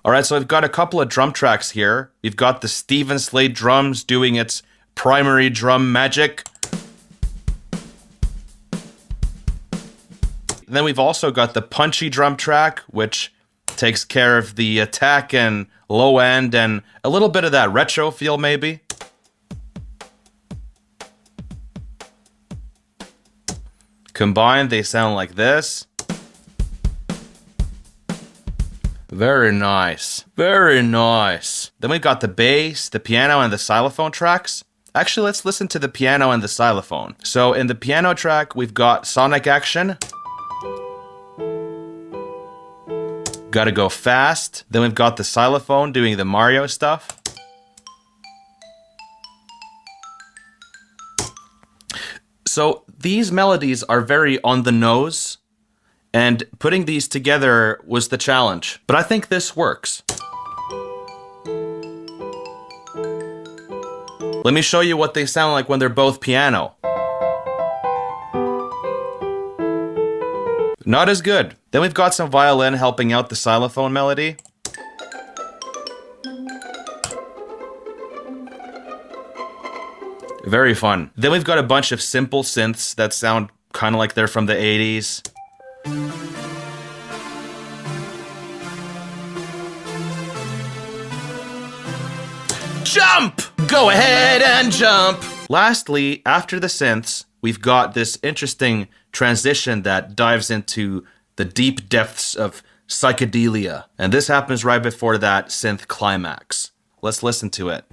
Alright, so I've got a couple of drum tracks here. We've got the Steven Slade drums doing its primary drum magic. And then we've also got the punchy drum track, which takes care of the attack and low end and a little bit of that retro feel maybe. Combined, they sound like this. Very nice. Very nice. Then we've got the bass, the piano, and the xylophone tracks. Actually, let's listen to the piano and the xylophone. So in the piano track, we've got Sonic Action. Gotta go fast. Then we've got the xylophone doing the Mario stuff. So these melodies are very on the nose. And putting these together was the challenge. But I think this works. Let me show you what they sound like when they're both piano. Not as good. Then we've got some violin helping out the xylophone melody. Very fun. Then we've got a bunch of simple synths that sound kind of like they're from the 80s. Jump! Go ahead and jump! Lastly, after the synths, we've got this interesting transition that dives into the deep depths of psychedelia. And this happens right before that synth climax. Let's listen to it.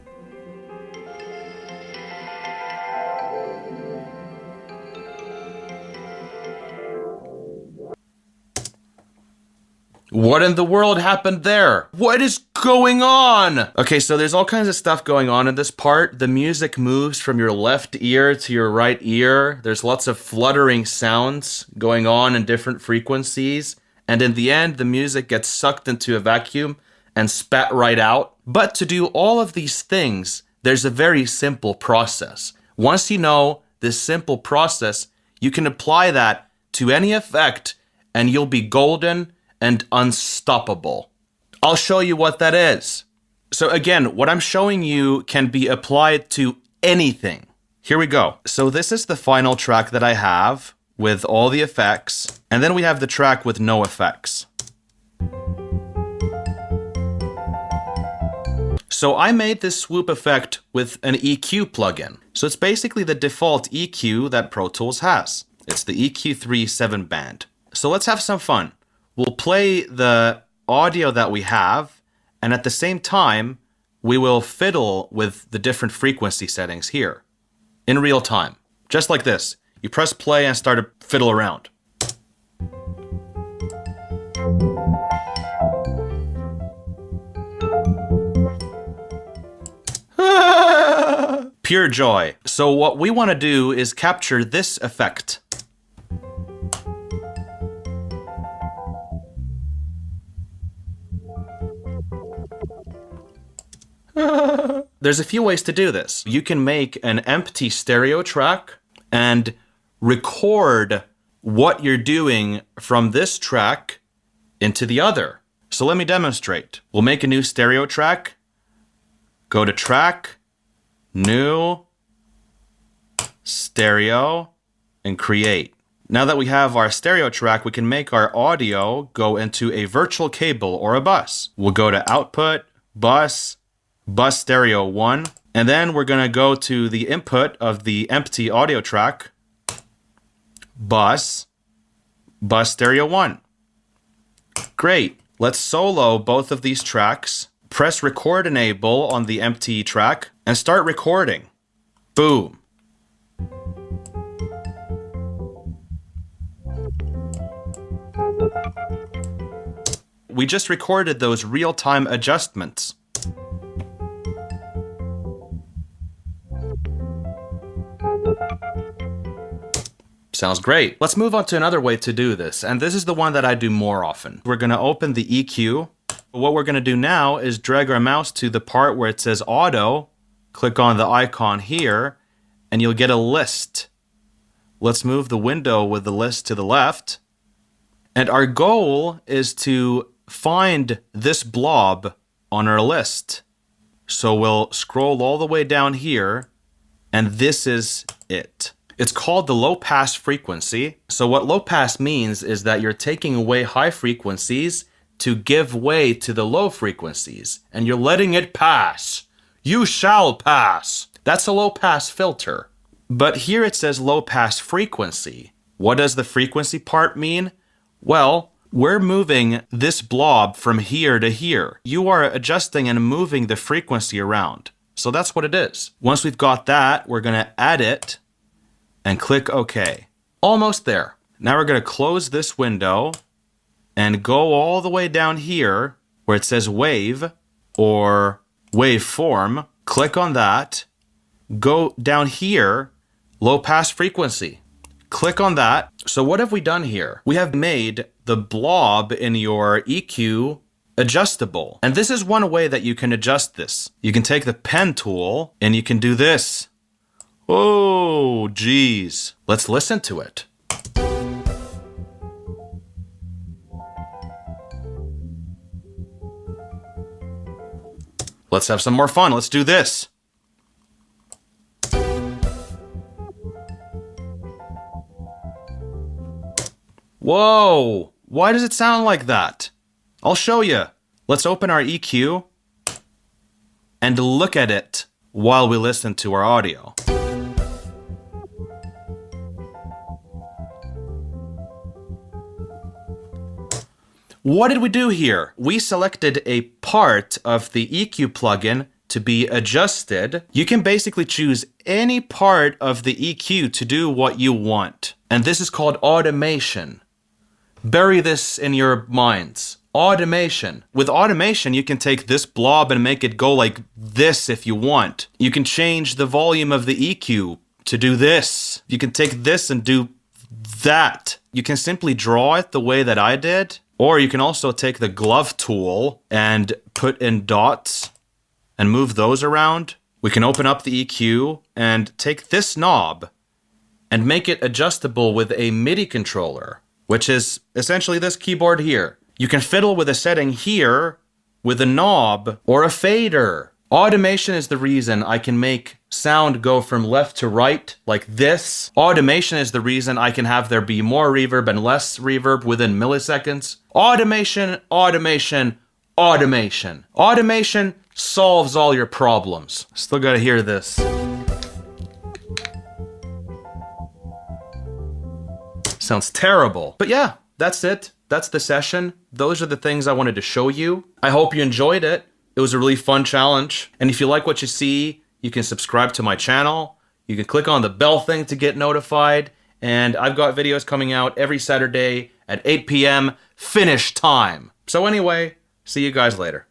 What in the world happened there? What is going on? Okay, so there's all kinds of stuff going on in this part. The music moves from your left ear to your right ear. There's lots of fluttering sounds going on in different frequencies. And in the end, the music gets sucked into a vacuum and spat right out. But to do all of these things, there's a very simple process. Once you know this simple process, you can apply that to any effect and you'll be golden and unstoppable. I'll show you what that is. So again, what I'm showing you can be applied to anything. Here we go. So this is the final track that I have with all the effects. And then we have the track with no effects. So I made this swoop effect with an EQ plugin. So it's basically the default EQ that Pro Tools has. It's the EQ3 7-band. So let's have some fun. We'll play the audio that we have, and at the same time, we will fiddle with the different frequency settings here in real time. Just like this. You press play and start to fiddle around. Pure joy. So what we want to do is capture this effect. There's a few ways to do this. You can make an empty stereo track and record what you're doing from this track into the other. So let me demonstrate. We'll make a new stereo track. Go to track, new, stereo, and create. Now that we have our stereo track, we can make our audio go into a virtual cable or a bus. We'll go to output, bus stereo 1, and then we're going to go to the input of the empty audio track, bus stereo 1. Great. Let's solo both of these tracks, press record enable on the empty track, and start recording. Boom. We just recorded those real-time adjustments. Sounds great. Let's move on to another way to do this, and this is the one that I do more often. We're going to open the EQ. What we're going to do now is drag our mouse to the part where it says auto, click on the icon here, and you'll get a list. Let's move the window with the list to the left. And our goal is to find this blob on our list. So we'll scroll all the way down here, and this is it. It's called the low pass frequency. So what low pass means is that you're taking away high frequencies to give way to the low frequencies, and you're letting it pass. You shall pass. That's a low pass filter. But here it says low pass frequency. What does the frequency part mean? Well, we're moving this blob from here to here. You are adjusting and moving the frequency around. So that's what it is. Once we've got that, we're going to add it and click OK. Almost there. Now we're going to close this window and go all the way down here where it says wave or waveform. Click on that. Go down here, low pass frequency. Click on that. So what have we done here? We have made the blob in your EQ adjustable. And this is one way that you can adjust this. You can take the pen tool and you can do this. Oh, geez. Let's listen to it. Let's have some more fun. Let's do this. Whoa, why does it sound like that? I'll show you. Let's open our EQ and look at it while we listen to our audio. What did we do here? We selected a part of the EQ plugin to be adjusted. You can basically choose any part of the EQ to do what you want. And this is called automation. Bury this in your minds. Automation. With automation, you can take this blob and make it go like this if you want. You can change the volume of the EQ to do this. You can take this and do that. You can simply draw it the way that I did. Or you can also take the glove tool and put in dots and move those around. We can open up the EQ and take this knob and make it adjustable with a MIDI controller, which is essentially this keyboard here. You can fiddle with a setting here with a knob or a fader. Automation is the reason I can make sound go from left to right like this. Automation is the reason I can have there be more reverb and less reverb within milliseconds. Automation, automation, automation. Automation solves all your problems. Still gotta hear this. Sounds terrible. But yeah, that's it. That's the session. Those are the things I wanted to show you. I hope you enjoyed it. It was a really fun challenge. And if you like what you see, you can subscribe to my channel. You can click on the bell thing to get notified. And I've got videos coming out every Saturday at 8 p.m. Finnish time. So anyway, see you guys later.